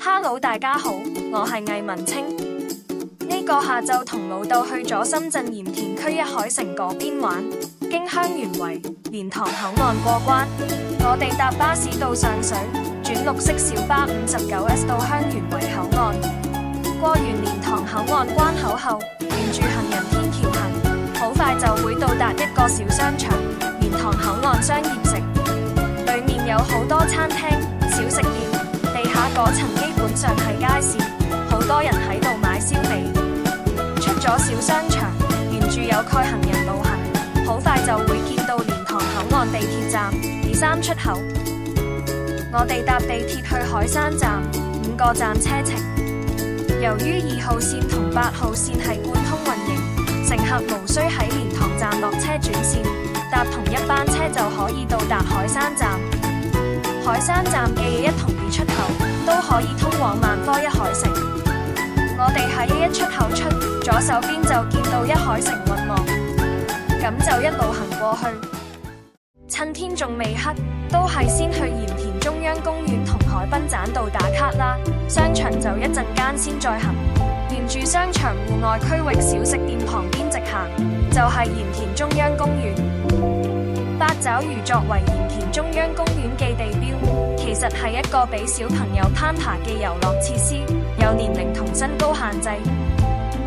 Hello， 大家好，我係魏文清。呢個下晝同老豆去咗深圳鹽田區一海城嗰邊玩，經香園圍、蓮塘口岸過關。我哋搭巴士到上水，轉綠色小巴59S到香園圍口岸。過完蓮塘口岸關口後，沿住行人天橋行，好快就會到達一個小商場——蓮塘口岸商業城。裡面有好多餐廳、小食店，地下嗰層基本上係街市，好多人喺度買燒味。出咗小商場，沿住有蓋行人路行，好快就會見到蓮塘口岸地鐵站第3出口。我哋搭地鐵去海山站，5個站車程。由於2號線同8號線係貫通運營，乘客無需喺蓮塘站落車轉線，搭同一班車就可以到達海山站。海山站嘅A1同B出口都可以通往萬科一海城。我哋喺A1出口出左手邊就見到一海城運網，咁就一路行過去。趁天仲未黑，都係先去鹽田中央公園同海濱棧道打卡啦。商場就一陣間先再行，沿住商場戶外區域小食店旁邊直行，就係鹽田中央公園。八爪魚作為鹽田中央公園嘅地標，其實係一個俾小朋友攀爬嘅遊樂設施，有年齡同身高限制。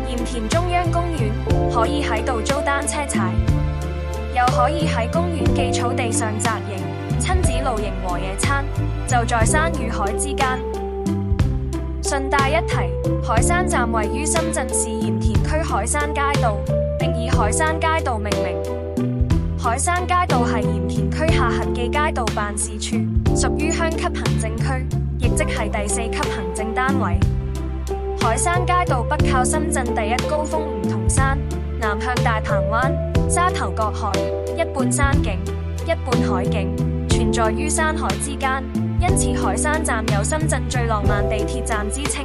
鹽田中央公園可以喺度租單車踩，又可以喺公園嘅草地上紮營、親子露營和野餐，就在山與海之間。順帶一提，海山站位於深圳市鹽田區海山街道，並以海山街道命名。海山街道係鹽田區下轄嘅街道辦事處，屬於鄉級行政區，亦即係第4級行政單位。海山街道北靠深圳第一高峰梧桐山，南向大鵬灣、沙頭角海，一半山景，一半海景，存在於山海之間，因此海山站有深圳最浪漫地鐵站之稱。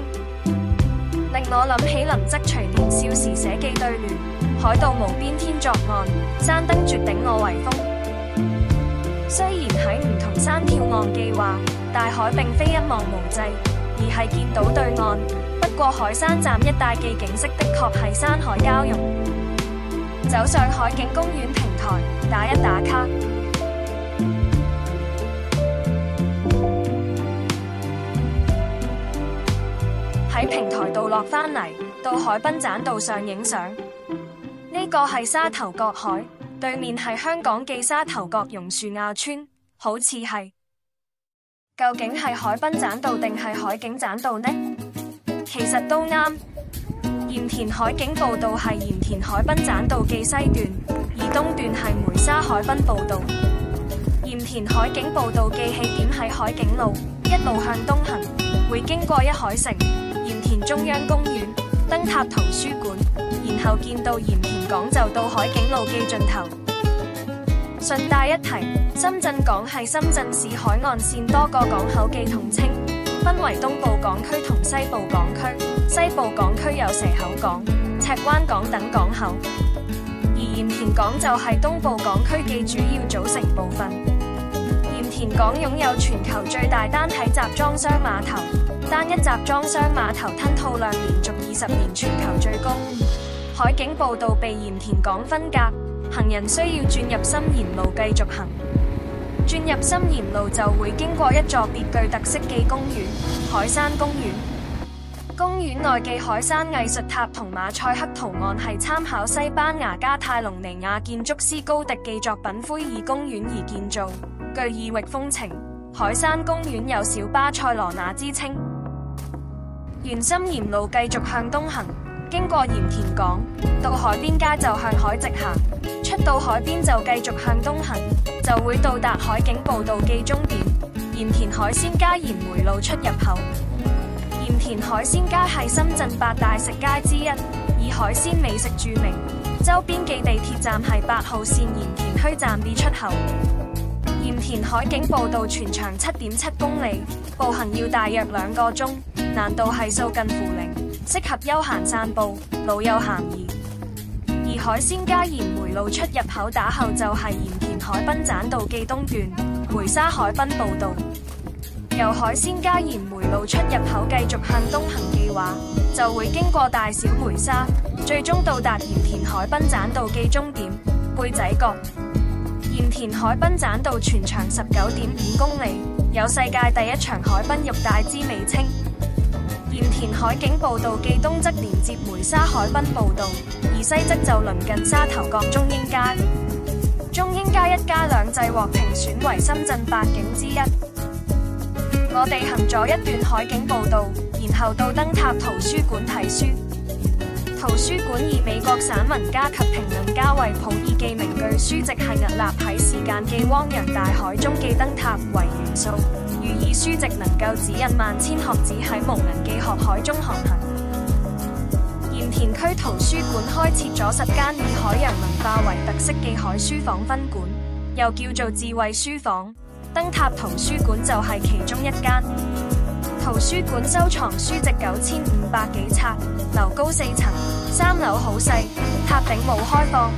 令我諗起林則徐年少時寫嘅對聯：海道無邊天作岸，山登絕頂我為峰。雖然喺梧桐山眺岸嘅話，大海並非一望無際，而係見到對岸。不過海山站一帶嘅景色的確係山海交融。走上海景公園平台，打一打卡。喺平台度落返嚟，到海濱棧道上影相。呢個係沙頭角海，對面係香港嘅沙頭角榕樹坳村，好似係。究竟係海濱棧道定係海景棧道呢？其實都啱。鹽田海景步道係鹽田海濱棧道嘅西段，而東段係梅沙海濱步道。鹽田海景步道嘅起點喺海景路，一路向東行，會經過一海城、鹽田中央公園、燈塔圖書館，然後見到鹽田港就到海景路嘅盡頭。順帶一提，深圳港係深圳市海岸線多個港口嘅統稱，分為東部港區同西部港區。西部港區有蛇口港、赤灣港等港口，而鹽田港就係東部港區嘅主要組成部分。鹽田港擁有全球最大單體集裝箱碼頭，單一集裝箱碼頭吞吐量連續20年全球最高。海景步道被鹽田港分隔，行人需要轉入深鹽路繼續行。轉入深鹽路就會經過一座別具特色嘅公園——海山公園。公園內嘅海山藝術塔同馬賽克圖案係參考西班牙加泰隆尼亞建築師高迪嘅作品灰爾公園而建造，具異域風情。海山公園有小巴塞羅那之稱。沿深鹽路繼續向東行，經過鹽田港，到海邊街就向海直行，出到海邊就繼續向東行，就會到達海景步道嘅終點——鹽田海鮮街鹽梅路出入口。鹽田海鮮街係深圳8大食街之一，以海鮮美食著名。周邊嘅地鐵站係8號線鹽田墟站 B 出口。鹽田海景步道全長7.7公里，步行要大約2個鐘，難度係數近乎零，適合休閒散步，老幼咸宜。而海鮮街鹽梅路出入口打後就係鹽田海濱棧道嘅東段梅沙海濱步道。由海鮮加鹽梅路出入口繼續向東行嘅話，就會經過大小梅沙，最終到達鹽田海濱棧道嘅終點貝仔角。鹽田海濱棧道全長19.5公里，有世界第一長海濱浴帶之美稱。鹽田海景步道嘅東側連接梅沙海濱步道，而西側就鄰近沙頭角中英街。中英街一家兩制獲評選為深圳8景之一。我哋行咗一段海景步道，然後到燈塔圖書館睇書。圖書館以美國散文家及評論家惠普爾嘅名句書籍係屹立喺時間嘅汪洋大海中嘅燈塔為元素，寓意書籍能夠指引萬千學子喺無垠嘅學海中航行。鹽田區圖書館開設咗10間以海洋文化為特色嘅海書房分館，又叫做智慧書房。燈塔圖書館就係其中一間。圖書館收藏書籍9500幾冊，樓高4層，3樓好細，塔頂冇開放。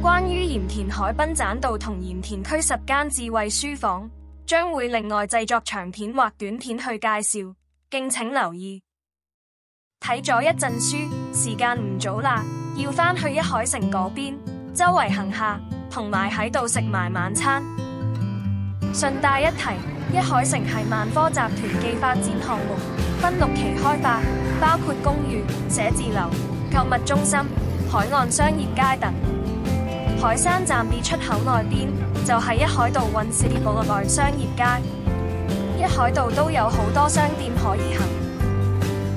關於鹽田海濱棧道同鹽田區10間智慧書房，將會另外製作長片或短片去介紹，敬請留意。睇咗一陣書，時間唔早啦，要返去一海城嗰邊，周圍行下，同埋喺度食埋晚餐。順帶一提，一海城係萬科集團嘅發展項目，分6期開發，包括公寓、寫字樓、購物中心、海岸商業街等。海山站 B 出口外邊就係一海道運市部內商業街，一海道都有好多商店可以行。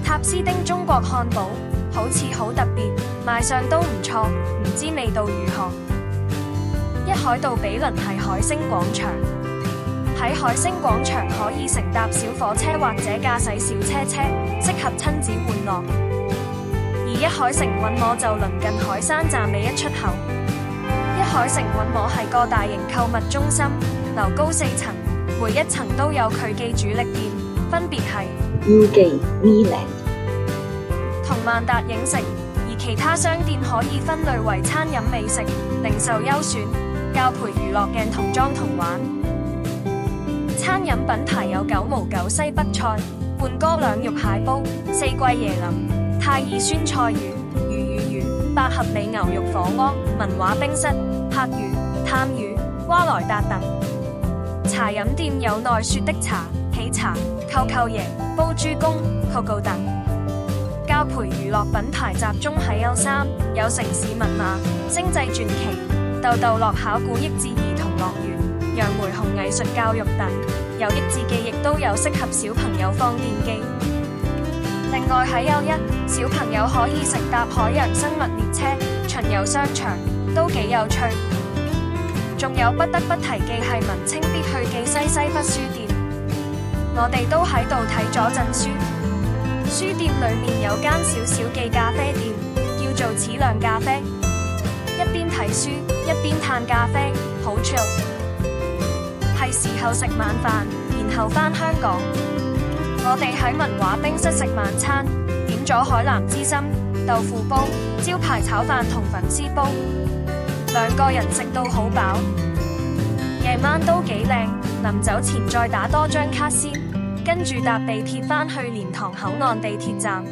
塔斯丁中國漢堡好似好特別，賣相都唔錯，唔知味道如何。一海道比鄰係海星廣場。喺海星廣場可以乘搭小火車或者駕駛小車，適合親子玩樂。而一海城運磨就鄰近海山站尾1出口。一海城運磨係個大型購物中心，樓高4層，每一層都有佢嘅主力店，分別係 UG Miland 同萬達影城，而其他商店可以分類為餐飲美食、零售優選、教培娛樂鏡童裝同玩。餐飲品牌有9毛9西北菜、半哥兩肉蟹煲、四季椰林、泰爾酸菜魚、魚魚、百合美牛肉火鍋、文華冰室、柏魚、探魚、蛙來達等。茶飲店有奈雪的茶、喜茶、扣扣爺、煲豬公、Coco 等。教培娛樂品牌集中喺L3，有城市密碼、星際傳奇、豆豆樂考古益智兒童樂園、楊梅紅藝術教育等，有益智記亦都有適合小朋友放電機。另外喺L1，小朋友可以乘搭海洋生物列車巡遊商場，都幾有趣。仲有不得不提嘅係文青必去嘅西西弗書店，我哋都喺度睇咗陣書。書店裏面有間小小嘅咖啡店，叫做齒亮咖啡，一邊睇書一邊嘆咖啡，好 chill。係時候食晚飯，然後返香港。我哋喺文華冰室食晚餐，點咗海南之心、豆腐煲、招牌炒飯同粉絲煲，2個人食到好飽。夜晚都幾靚，臨走前再打多張卡先，跟住搭地鐵返去蓮塘口岸地鐵站。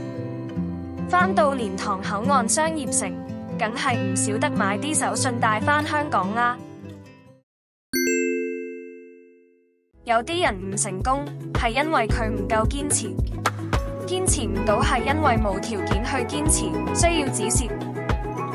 返到蓮塘口岸商業城，梗係唔少得買啲手信帶返香港啦。有啲人唔成功，係因為佢唔夠堅持，堅持唔到係因為冇條件去堅持，需要止蝕。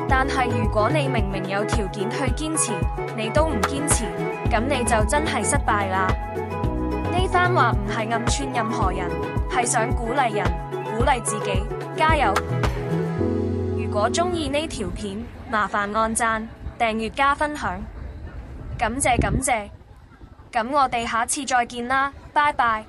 但係如果你明明有條件去堅持，你都唔堅持，咁你就真係失敗啦。呢番話唔係暗串任何人，係想鼓勵人，鼓勵自己，加油！如果鍾意呢條片，麻煩按讚、訂閱加分享，感謝感謝。咁我哋下次再見啦，拜拜。